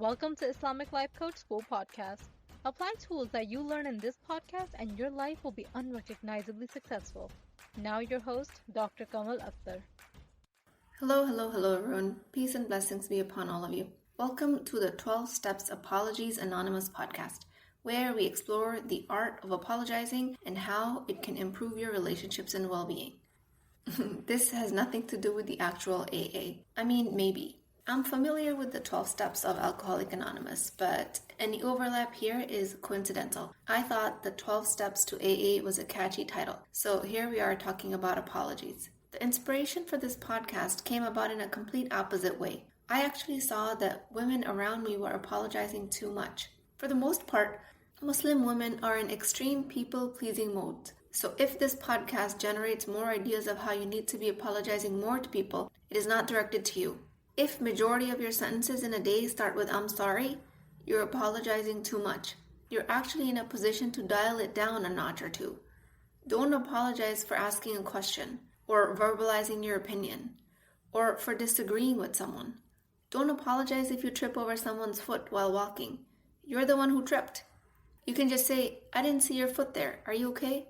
Welcome to Islamic Life Coach School Podcast. Apply tools that you learn in this podcast and your life will be unrecognizably successful. Now your host, Dr. Kamal Akhtar. Hello everyone. Peace and blessings be upon all of you. Welcome to the 12 Steps Apologies Anonymous podcast, where we explore the art of apologizing and how it can improve your relationships and well-being. This has nothing to do with the actual AA. I mean, maybe. I'm familiar with the 12 steps of Alcoholic Anonymous, but any overlap here is coincidental. I thought the 12 steps to AA was a catchy title, so here we are talking about apologies. The inspiration for this podcast came about in a complete opposite way. I actually saw that women around me were apologizing too much. For the most part, Muslim women are in extreme people-pleasing mode. So if this podcast generates more ideas of how you need to be apologizing more to people, it is not directed to you. If majority of your sentences in a day start with "I'm sorry," you're apologizing too much. You're actually in a position to dial it down a notch or two. Don't apologize for asking a question, or verbalizing your opinion, or for disagreeing with someone. Don't apologize if you trip over someone's foot while walking. You're the one who tripped. You can just say, "I didn't see your foot there. Are you okay?"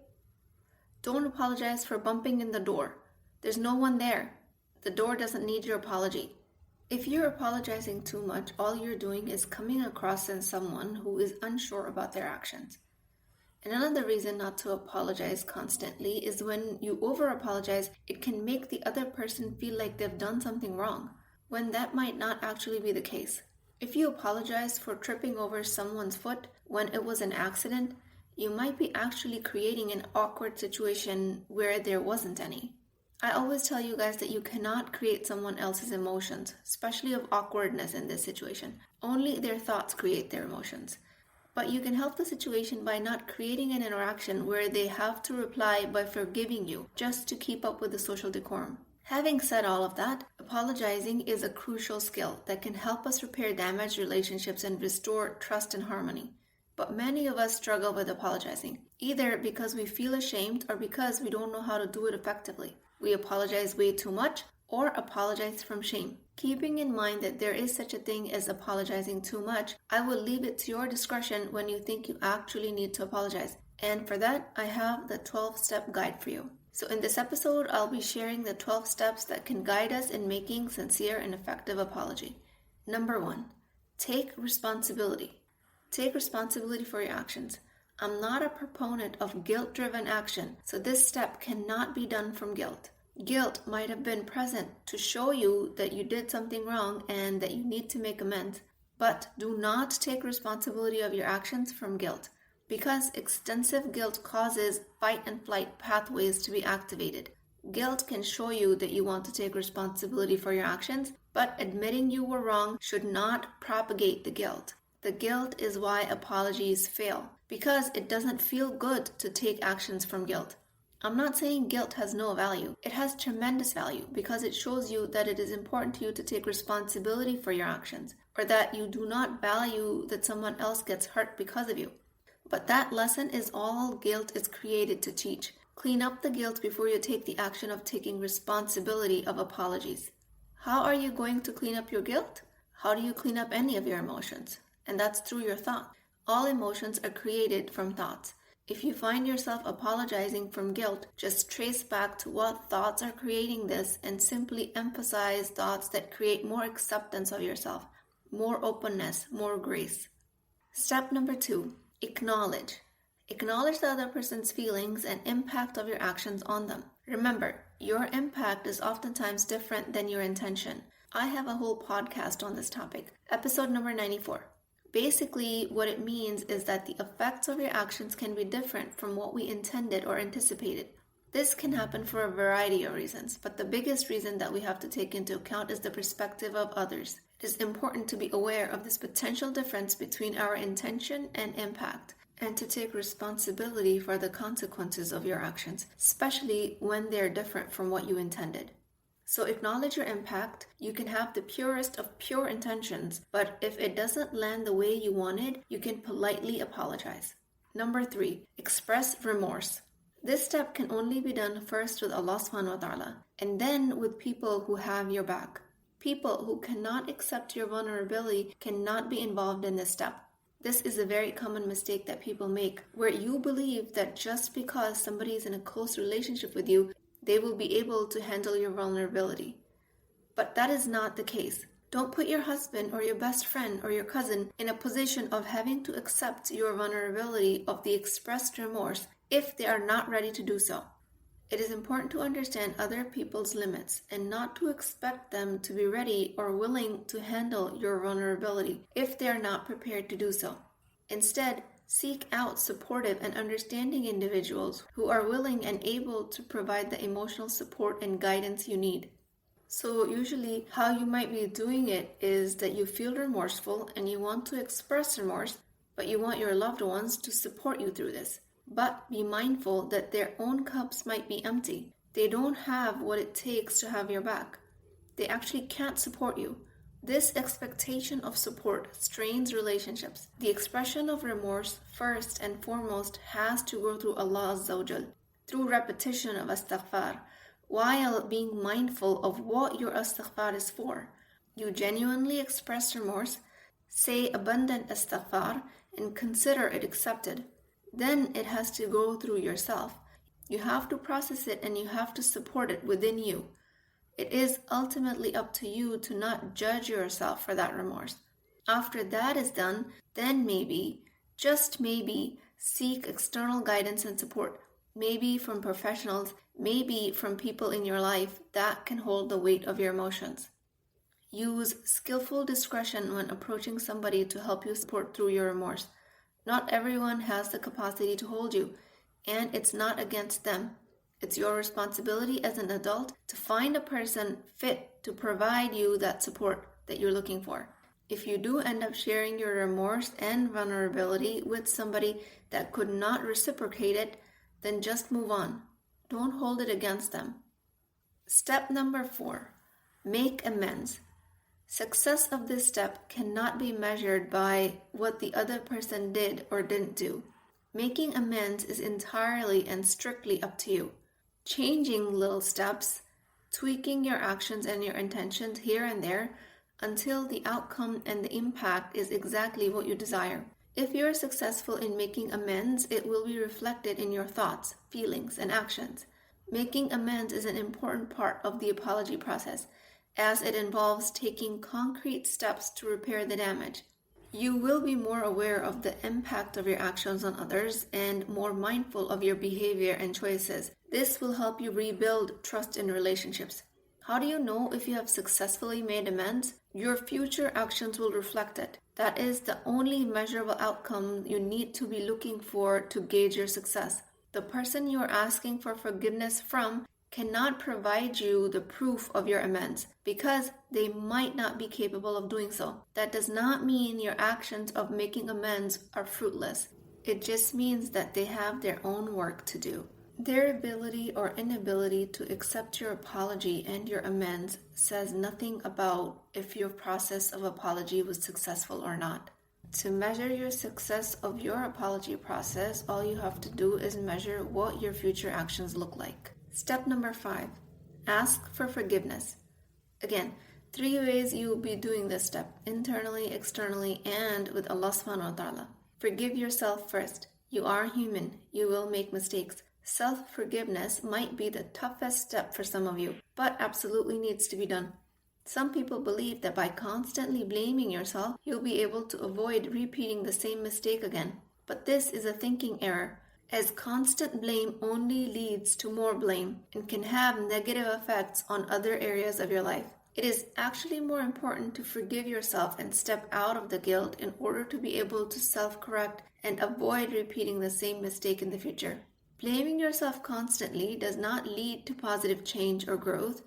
Don't apologize for bumping in the door. There's no one there. The door doesn't need your apology. If you're apologizing too much, all you're doing is coming across as someone who is unsure about their actions. And another reason not to apologize constantly is when you over-apologize, it can make the other person feel like they've done something wrong, when that might not actually be the case. If you apologize for tripping over someone's foot when it was an accident, you might be actually creating an awkward situation where there wasn't any. I always tell you guys that you cannot create someone else's emotions, especially of awkwardness in this situation. Only their thoughts create their emotions. But you can help the situation by not creating an interaction where they have to reply by forgiving you just to keep up with the social decorum. Having said all of that, apologizing is a crucial skill that can help us repair damaged relationships and restore trust and harmony. But many of us struggle with apologizing, either because we feel ashamed or because we don't know how to do it effectively. We apologize way too much or apologize from shame. Keeping in mind that there is such a thing as apologizing too much, I will leave it to your discretion when you think you actually need to apologize. And for that, I have the 12-step guide for you. So in this episode, I'll be sharing the 12 steps that can guide us in making sincere and effective apology. Number 1, take responsibility. Take responsibility for your actions. I'm not a proponent of guilt-driven action, so this step cannot be done from guilt. Guilt might have been present to show you that you did something wrong and that you need to make amends, but do not take responsibility of your actions from guilt, because extensive guilt causes fight and flight pathways to be activated. Guilt can show you that you want to take responsibility for your actions, but admitting you were wrong should not propagate the guilt. The guilt is why apologies fail, because it doesn't feel good to take actions from guilt. I'm not saying guilt has no value. It has tremendous value because it shows you that it is important to you to take responsibility for your actions, or that you do not value that someone else gets hurt because of you. But that lesson is all guilt is created to teach. Clean up the guilt before you take the action of taking responsibility of apologies. How are you going to clean up your guilt? How do you clean up any of your emotions? And that's through your thought. All emotions are created from thoughts. If you find yourself apologizing from guilt, just trace back to what thoughts are creating this and simply emphasize thoughts that create more acceptance of yourself, more openness, more grace. Step number 2, acknowledge. Acknowledge the other person's feelings and impact of your actions on them. Remember, your impact is oftentimes different than your intention. I have a whole podcast on this topic, episode number 94. Basically, what it means is that the effects of your actions can be different from what we intended or anticipated. This can happen for a variety of reasons, but the biggest reason that we have to take into account is the perspective of others. It is important to be aware of this potential difference between our intention and impact, and to take responsibility for the consequences of your actions, especially when they're different from what you intended. So acknowledge your impact. You can have the purest of pure intentions, but if it doesn't land the way you wanted, you can politely apologize. Number 3, express remorse. This step can only be done first with Allah subhanahu wa ta'ala, and then with people who have your back. People who cannot accept your vulnerability cannot be involved in this step. This is a very common mistake that people make, where you believe that just because somebody is in a close relationship with you, they will be able to handle your vulnerability. But that is not the case. Don't put your husband or your best friend or your cousin in a position of having to accept your vulnerability of the expressed remorse if they are not ready to do so. It is important to understand other people's limits and not to expect them to be ready or willing to handle your vulnerability if they are not prepared to do so. Instead, seek out supportive and understanding individuals who are willing and able to provide the emotional support and guidance you need. So usually how you might be doing it is that you feel remorseful and you want to express remorse, but you want your loved ones to support you through this. But be mindful that their own cups might be empty. They don't have what it takes to have your back. They actually can't support you. This expectation of support strains relationships. The expression of remorse, first and foremost, has to go through Allah Azza wa Jal, through repetition of astaghfar, while being mindful of what your astaghfar is for. You genuinely express remorse, say abundant astaghfar, and consider it accepted. Then it has to go through yourself. You have to process it and you have to support it within you. It is ultimately up to you to not judge yourself for that remorse. After that is done, then maybe, just maybe, seek external guidance and support. Maybe from professionals, maybe from people in your life that can hold the weight of your emotions. Use skillful discretion when approaching somebody to help you support through your remorse. Not everyone has the capacity to hold you, and it's not against them. It's your responsibility as an adult to find a person fit to provide you that support that you're looking for. If you do end up sharing your remorse and vulnerability with somebody that could not reciprocate it, then just move on. Don't hold it against them. Step number 4, make amends. Success of this step cannot be measured by what the other person did or didn't do. Making amends is entirely and strictly up to you. Changing little steps, tweaking your actions and your intentions here and there until the outcome and the impact is exactly what you desire. If you are successful in making amends, it will be reflected in your thoughts, feelings, and actions. Making amends is an important part of the apology process, as it involves taking concrete steps to repair the damage. You will be more aware of the impact of your actions on others and more mindful of your behavior and choices. This will help you rebuild trust in relationships. How do you know if you have successfully made amends? Your future actions will reflect it. That is the only measurable outcome you need to be looking for to gauge your success. The person you are asking for forgiveness from cannot provide you the proof of your amends because they might not be capable of doing so. That does not mean your actions of making amends are fruitless. It just means that they have their own work to do. Their ability or inability to accept your apology and your amends says nothing about if your process of apology was successful or not. To measure your success of your apology process, all you have to do is measure what your future actions look like. Step number 5, ask for forgiveness. Again, 3 ways you will be doing this step, internally, externally, and with Allah subhanahu wa ta'ala. Forgive yourself first. You are human. You will make mistakes. Self-forgiveness might be the toughest step for some of you, but absolutely needs to be done. Some people believe that by constantly blaming yourself, you'll be able to avoid repeating the same mistake again. But this is a thinking error, as constant blame only leads to more blame and can have negative effects on other areas of your life. It is actually more important to forgive yourself and step out of the guilt in order to be able to self-correct and avoid repeating the same mistake in the future. Blaming yourself constantly does not lead to positive change or growth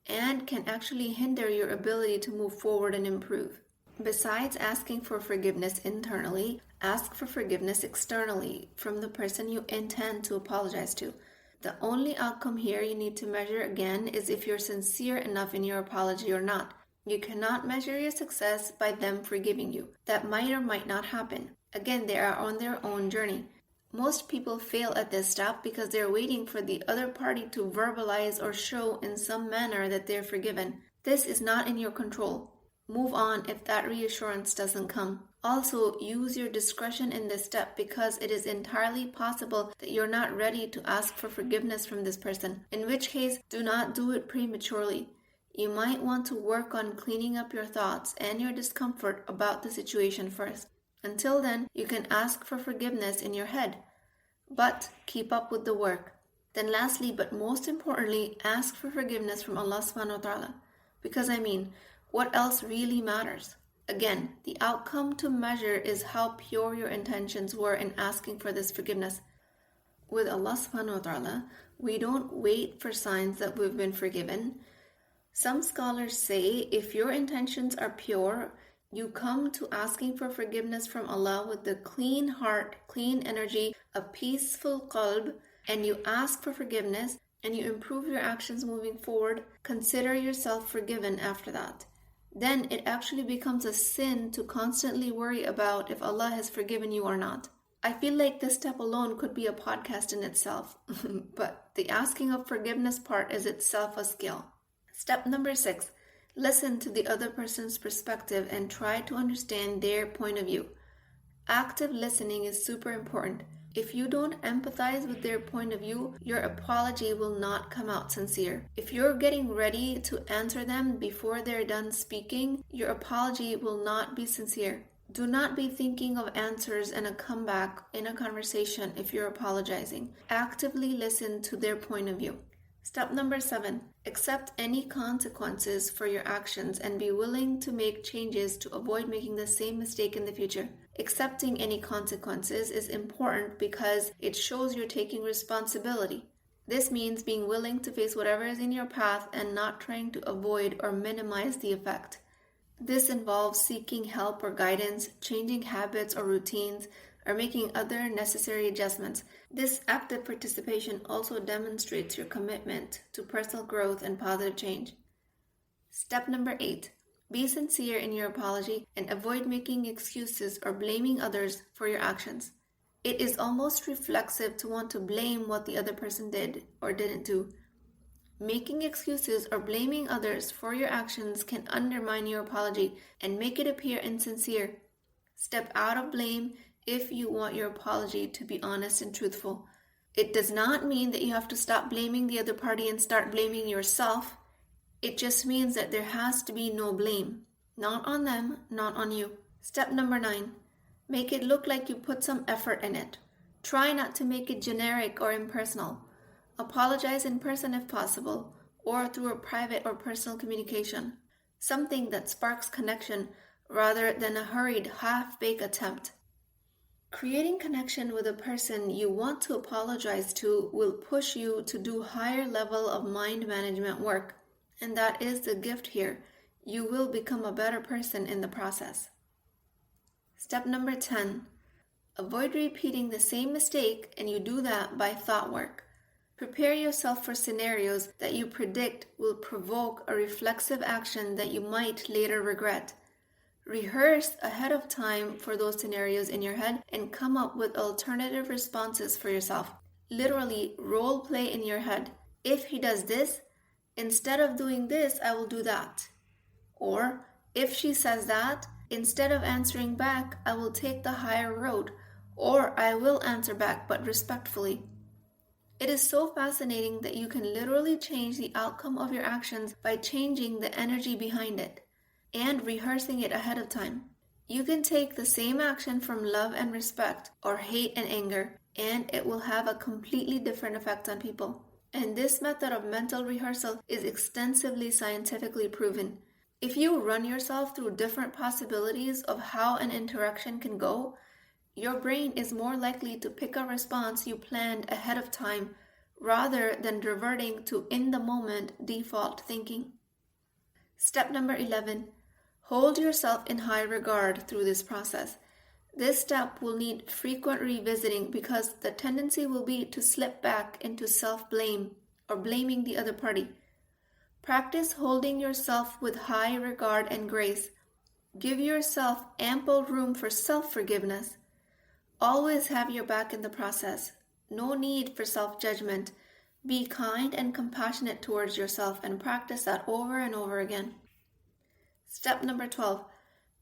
and can actually hinder your ability to move forward and improve. Besides asking for forgiveness internally, ask for forgiveness externally from the person you intend to apologize to. The only outcome here you need to measure again is if you're sincere enough in your apology or not. You cannot measure your success by them forgiving you. That might or might not happen. Again, they are on their own journey. Most people fail at this step because they're waiting for the other party to verbalize or show in some manner that they're forgiven. This is not in your control. Move on if that reassurance doesn't come. Also, use your discretion in this step because it is entirely possible that you're not ready to ask for forgiveness from this person, in which case, do not do it prematurely. You might want to work on cleaning up your thoughts and your discomfort about the situation first. Until then, you can ask for forgiveness in your head, but keep up with the work. Then lastly, but most importantly, ask for forgiveness from Allah subhanahu wa ta'ala. Because what else really matters? Again, the outcome to measure is how pure your intentions were in asking for this forgiveness. With Allah subhanahu wa ta'ala, we don't wait for signs that we've been forgiven. Some scholars say if your intentions are pure, you come to asking for forgiveness from Allah with the clean heart, clean energy, a peaceful qalb, and you ask for forgiveness and you improve your actions moving forward, consider yourself forgiven after that. Then it actually becomes a sin to constantly worry about if Allah has forgiven you or not. I feel like this step alone could be a podcast in itself, but the asking of forgiveness part is itself a skill. Step number 6, listen to the other person's perspective and try to understand their point of view. Active listening is super important. If you don't empathize with their point of view, your apology will not come out sincere. If you're getting ready to answer them before they're done speaking, your apology will not be sincere. Do not be thinking of answers and a comeback in a conversation if you're apologizing. Actively listen to their point of view. Step number 7, accept any consequences for your actions and be willing to make changes to avoid making the same mistake in the future. Accepting any consequences is important because it shows you're taking responsibility. This means being willing to face whatever is in your path and not trying to avoid or minimize the effect. This involves seeking help or guidance, changing habits or routines, or making other necessary adjustments. This active participation also demonstrates your commitment to personal growth and positive change. Step number 8, be sincere in your apology and avoid making excuses or blaming others for your actions. It is almost reflexive to want to blame what the other person did or didn't do. Making excuses or blaming others for your actions can undermine your apology and make it appear insincere. Step out of blame if you want your apology to be honest and truthful. It does not mean that you have to stop blaming the other party and start blaming yourself. It just means that there has to be no blame. Not on them, not on you. Step number 9, make it look like you put some effort in it. Try not to make it generic or impersonal. Apologize in person if possible, or through a private or personal communication. Something that sparks connection rather than a hurried, half-baked attempt. Creating connection with a person you want to apologize to will push you to do higher level of mind management work. And that is the gift here. You will become a better person in the process. Step number 10, avoid repeating the same mistake, and you do that by thought work. Prepare yourself for scenarios that you predict will provoke a reflexive action that you might later regret. Rehearse ahead of time for those scenarios in your head and come up with alternative responses for yourself. Literally, role play in your head. If he does this, instead of doing this, I will do that. Or, if she says that, instead of answering back, I will take the higher road. Or, I will answer back, but respectfully. It is so fascinating that you can literally change the outcome of your actions by changing the energy behind it and rehearsing it ahead of time. You can take the same action from love and respect or hate and anger, and it will have a completely different effect on people. And this method of mental rehearsal is extensively scientifically proven. If you run yourself through different possibilities of how an interaction can go, your brain is more likely to pick a response you planned ahead of time rather than reverting to in-the-moment default thinking. Step number 11, hold yourself in high regard through this process. This step will need frequent revisiting because the tendency will be to slip back into self-blame or blaming the other party. Practice holding yourself with high regard and grace. Give yourself ample room for self-forgiveness. Always have your back in the process. No need for self-judgment. Be kind and compassionate towards yourself and practice that over and over again. Step number 12,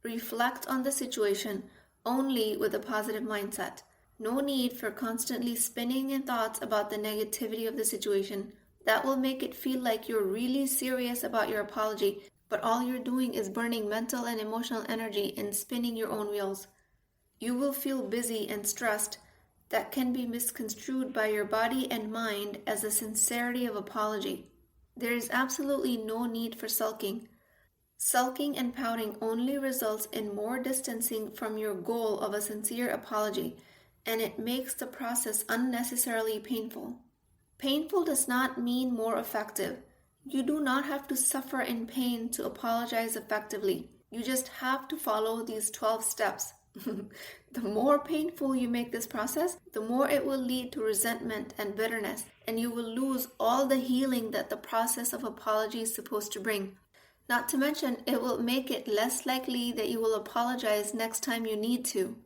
reflect on the situation only with a positive mindset. No need for constantly spinning in thoughts about the negativity of the situation. That will make it feel like you're really serious about your apology, but all you're doing is burning mental and emotional energy and spinning your own wheels. You will feel busy and stressed. That can be misconstrued by your body and mind as a sincerity of apology. There is absolutely no need for sulking. Sulking and pouting only results in more distancing from your goal of a sincere apology, and it makes the process unnecessarily painful. Painful does not mean more effective. You do not have to suffer in pain to apologize effectively. You just have to follow these 12 steps. The more painful you make this process, the more it will lead to resentment and bitterness, and you will lose all the healing that the process of apology is supposed to bring. Not to mention, it will make it less likely that you will apologize next time you need to,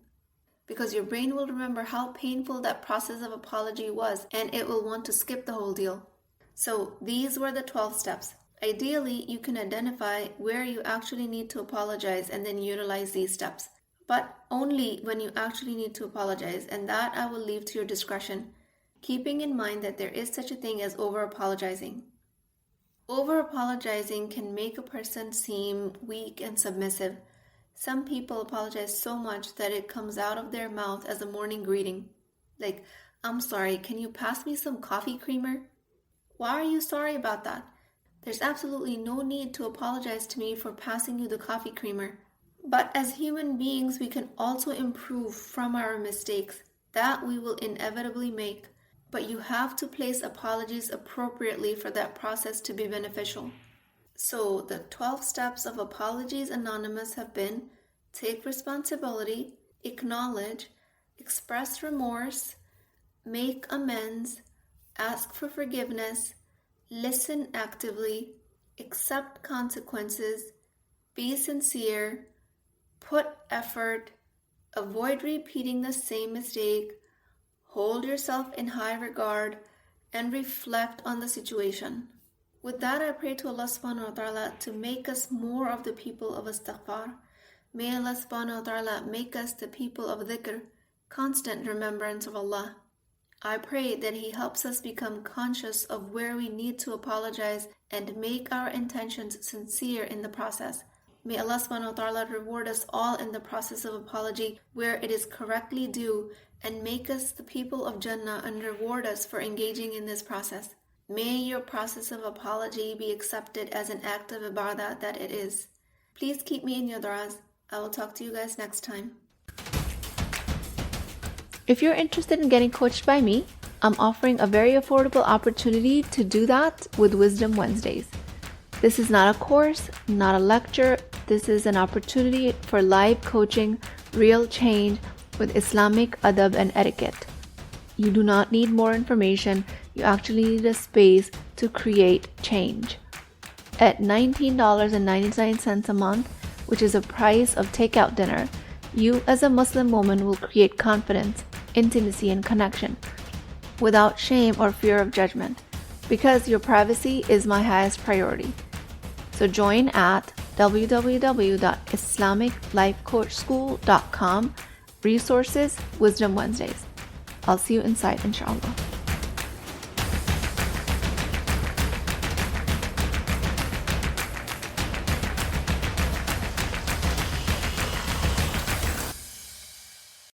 because your brain will remember how painful that process of apology was, and it will want to skip the whole deal. So these were the 12 steps. Ideally, you can identify where you actually need to apologize and then utilize these steps. But only when you actually need to apologize, and that I will leave to your discretion, keeping in mind that there is such a thing as over-apologizing. Over-apologizing can make a person seem weak and submissive. Some people apologize so much that it comes out of their mouth as a morning greeting. Like, "I'm sorry, can you pass me some coffee creamer?" Why are you sorry about that? There's absolutely no need to apologize to me for passing you the coffee creamer. But as human beings, we can also improve from our mistakes. That we will inevitably make. But you have to place apologies appropriately for that process to be beneficial. So the 12 steps of Apologies Anonymous have been: take responsibility, acknowledge, express remorse, make amends, ask for forgiveness, listen actively, accept consequences, be sincere, put effort, avoid repeating the same mistake, hold yourself in high regard, and reflect on the situation. With that, I pray to Allah subhanahu wa ta'ala to make us more of the people of istighfar. May Allah subhanahu wa ta'ala make us the people of dhikr, constant remembrance of Allah. I pray that He helps us become conscious of where we need to apologize and make our intentions sincere in the process. May Allah subhanahu wa ta'ala reward us all in the process of apology where it is correctly due, and make us the people of Jannah and reward us for engaging in this process. May your process of apology be accepted as an act of ibadah that it is. Please keep me in your du'as. I will talk to you guys next time. If you're interested in getting coached by me, I'm offering a very affordable opportunity to do that with Wisdom Wednesdays. This is not a course, not a lecture. This is an opportunity for live coaching, real change with Islamic adab and etiquette. You do not need more information. You actually need a space to create change. At $19.99 a month, which is a price of takeout dinner, you as a Muslim woman will create confidence, intimacy, and connection without shame or fear of judgment, because your privacy is my highest priority. So join at www.islamiclifecoachschool.com, resources, Wisdom Wednesdays. I'll see you inside, inshallah.